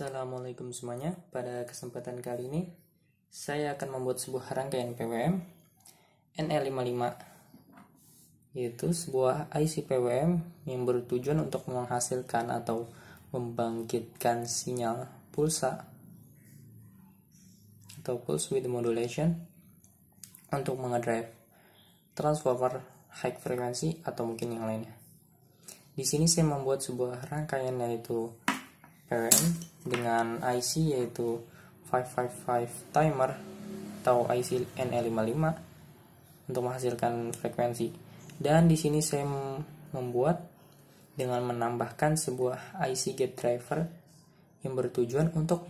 Assalamualaikum semuanya. Pada kesempatan kali ini saya akan membuat sebuah rangkaian PWM NE55, yaitu sebuah IC PWM yang bertujuan untuk menghasilkan atau membangkitkan sinyal pulsa atau pulse width modulation untuk mengedrive transformer high frequency atau mungkin yang lainnya. Di sini saya membuat sebuah rangkaian yaitu PWM dengan IC yaitu 555 timer atau IC NE55 untuk menghasilkan frekuensi. Dan di sini saya membuat dengan menambahkan sebuah IC gate driver yang bertujuan untuk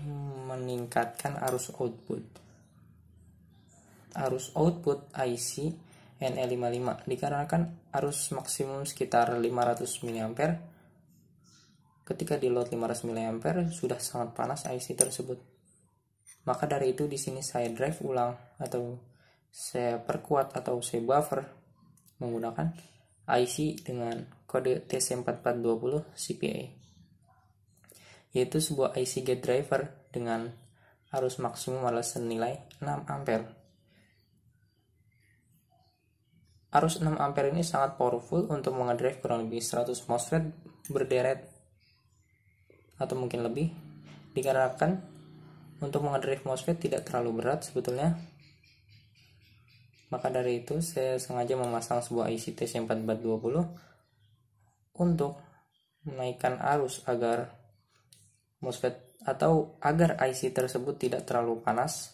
meningkatkan arus output. Arus output IC NE55 dikarenakan arus maksimum sekitar 500 mA. Ketika di load 500 mA sudah sangat panas IC tersebut. Maka dari itu di sini saya drive ulang atau saya perkuat atau saya buffer menggunakan IC dengan kode TC4420 CPA. Yaitu sebuah IC gate driver dengan arus maksimum adalah senilai 6 ampere. Arus 6 ampere ini sangat powerful untuk mengedrive kurang lebih 100 MOSFET berderet atau mungkin lebih, dikarenakan untuk mengedrive MOSFET tidak terlalu berat sebetulnya. Maka dari itu saya sengaja memasang sebuah IC TC4420 untuk menaikkan arus agar MOSFET atau agar IC tersebut tidak terlalu panas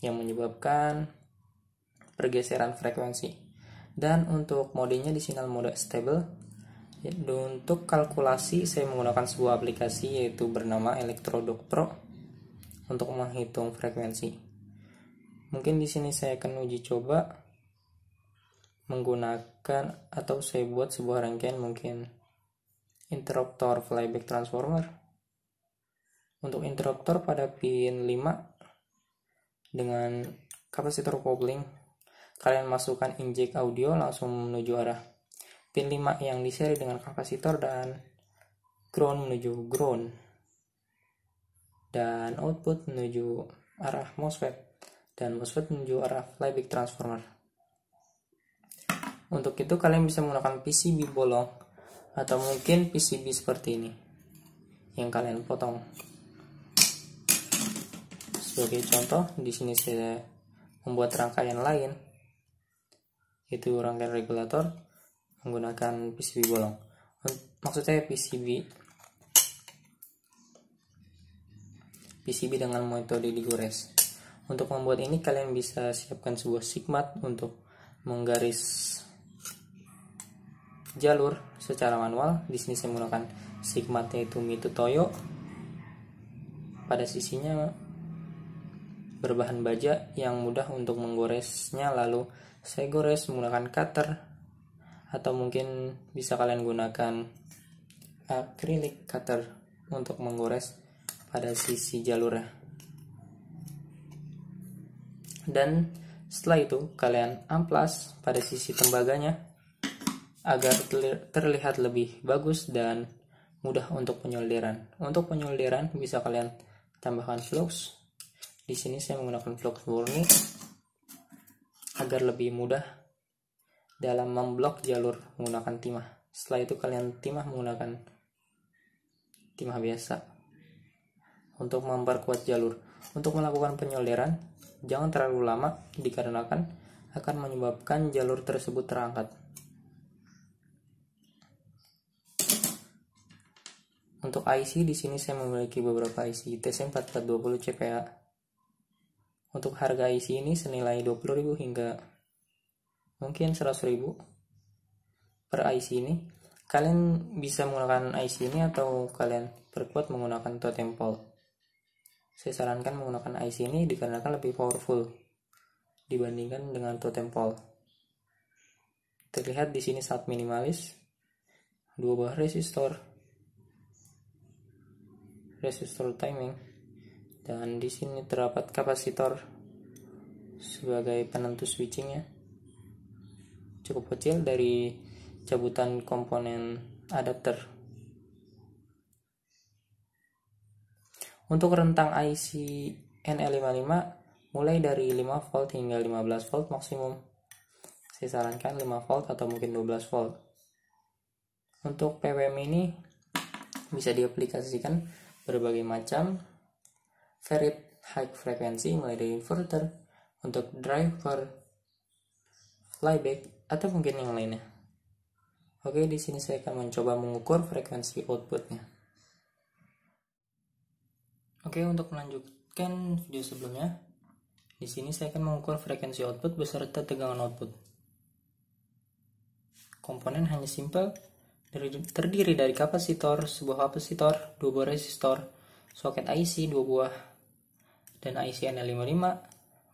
yang menyebabkan pergeseran frekuensi. Dan untuk modenya di sini mode stable. Untuk kalkulasi saya menggunakan sebuah aplikasi yaitu bernama Electrodock Pro untuk menghitung frekuensi. Mungkin di sini saya akan uji coba menggunakan atau saya buat sebuah rangkaian mungkin interruptor flyback transformer. Untuk interruptor pada pin 5 dengan kapasitor coupling, kalian masukkan injek audio langsung menuju arah pin 5 yang diseri dengan kapasitor dan ground menuju ground dan output menuju arah MOSFET dan MOSFET menuju arah flyback transformer. Untuk itu kalian bisa menggunakan PCB bolong atau mungkin PCB seperti ini yang kalian potong. Sebagai contoh di sini saya membuat rangkaian lain yaitu rangkaian regulator menggunakan PCB bolong. Maksud saya PCB dengan metode digores. Untuk membuat ini kalian bisa siapkan sebuah sigmat untuk menggaris jalur secara manual. Di sini saya menggunakan sigmat yaitu Mito Toyo. Pada sisinya berbahan baja yang mudah untuk menggoresnya, lalu saya gores menggunakan cutter atau mungkin bisa kalian gunakan acrylic cutter untuk menggores pada sisi jalurnya. Dan setelah itu kalian amplas pada sisi tembaganya agar terlihat lebih bagus dan mudah untuk penyolderan. Untuk penyolderan bisa kalian tambahkan flux. Di sini saya menggunakan flux murni agar lebih mudah dalam memblok jalur menggunakan timah. Setelah itu kalian timah menggunakan timah biasa untuk memperkuat jalur. Untuk melakukan penyolderan jangan terlalu lama dikarenakan akan menyebabkan jalur tersebut terangkat. Untuk IC di sini saya memiliki beberapa IC TC4420 CPA. Untuk harga IC ini senilai 20.000 hingga mungkin 100.000 per IC ini. Kalian bisa menggunakan IC ini atau kalian perkuat menggunakan totem pole. Saya sarankan menggunakan IC ini dikarenakan lebih powerful dibandingkan dengan totem pole. Terlihat di sini sangat minimalis. 2 buah resistor timing, dan di sini terdapat kapasitor sebagai penentu switchingnya. Cukup kecil dari cabutan komponen adapter. Untuk rentang IC NL55 mulai dari 5 volt hingga 15 volt maksimum. Saya sarankan 5 volt atau mungkin 12 volt. Untuk PWM ini bisa diaplikasikan berbagai macam varied high frekuensi mulai dari inverter, untuk driver, flyback, atau mungkin yang lainnya. Oke, di sini saya akan mencoba mengukur frekuensi outputnya. Oke, untuk melanjutkan video sebelumnya, di sini saya akan mengukur frekuensi output beserta tegangan output. Komponen hanya simpel, terdiri dari kapasitor, sebuah kapasitor, 2 buah resistor, soket IC 2 buah, dan IC NL55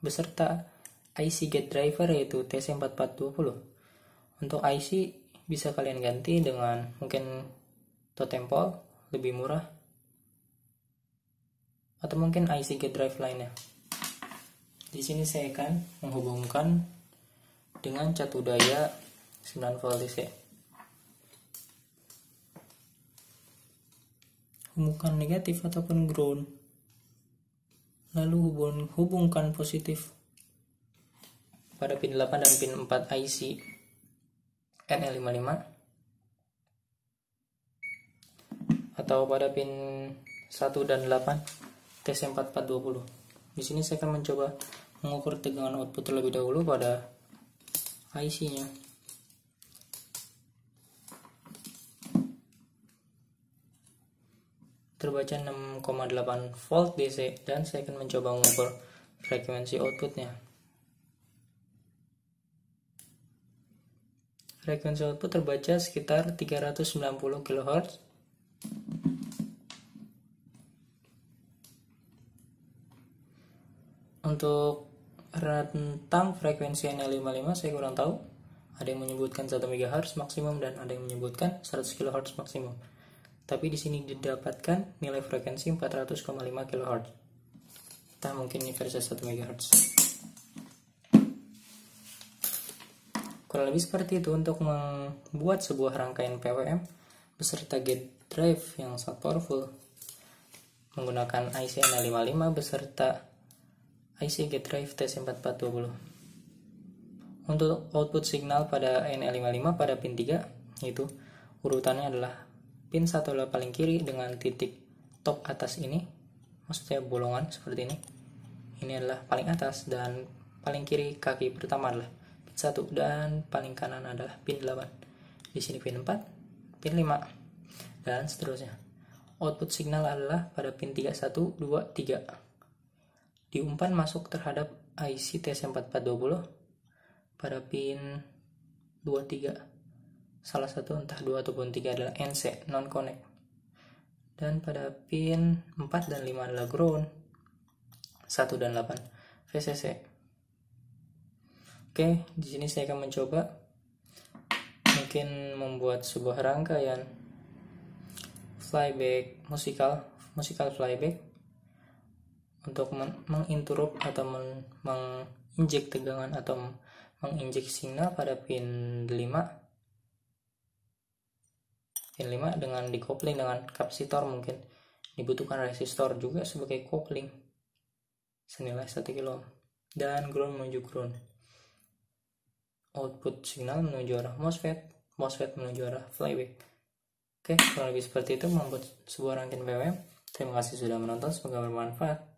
beserta IC gate driver yaitu TC4420. Untuk IC bisa kalian ganti dengan mungkin totem pole lebih murah, atau mungkin IC gate drive lainnya. Di sini saya akan menghubungkan dengan catu daya 9 volt DC. Hubungkan negatif ataupun ground. Lalu hubungkan positif pada pin 8 dan pin 4 IC NL55, atau pada pin 1 dan 8 TC4420. Di sini saya akan mencoba mengukur tegangan output terlebih dahulu pada IC-nya. Terbaca 6,8 volt DC, dan saya akan mencoba mengukur frekuensi outputnya. Frekuensi output terbaca sekitar 390 kHz. Untuk rentang frekuensi NL55 saya kurang tahu. Ada yang menyebutkan 1 MHz maksimum dan ada yang menyebutkan 100 kHz maksimum. Tapi di sini didapatkan nilai frekuensi 400,5 kHz. Entah mungkin ini versi 1 MHz. Kurang lebih seperti itu untuk membuat sebuah rangkaian PWM beserta gate drive yang sangat powerful menggunakan IC NL55 beserta IC gate drive TC4420. Untuk output signal pada NL55 pada pin 3, yaitu urutannya adalah pin 1 adalah paling kiri dengan titik top atas ini, maksudnya bolongan seperti ini. Ini adalah paling atas, dan paling kiri kaki pertama adalah pin 1, dan paling kanan adalah pin 8. Di sini pin 4, pin 5, dan seterusnya. Output signal adalah pada pin 3, 1, 2, 3. Diumpan masuk terhadap IC TC4420 pada pin 2, 3. Salah satu entah 2 ataupun 3 adalah NC, non connect. Dan pada pin 4 dan 5 adalah ground. 1 dan 8 VCC. Oke, di sini saya akan mencoba mungkin membuat sebuah rangkaian flyback musikal flyback untuk menginterrupt atau menginjek tegangan atau menginjek signal pada pin 5 dengan dikopling dengan kapasitor. Mungkin dibutuhkan resistor juga sebagai kopling senilai 1 kilo, dan ground menuju ground. Output signal menuju arah MOSFET menuju arah flyback. Oke, kurang lebih seperti itu membuat sebuah rangkaian PWM. Terima kasih sudah menonton, semoga bermanfaat.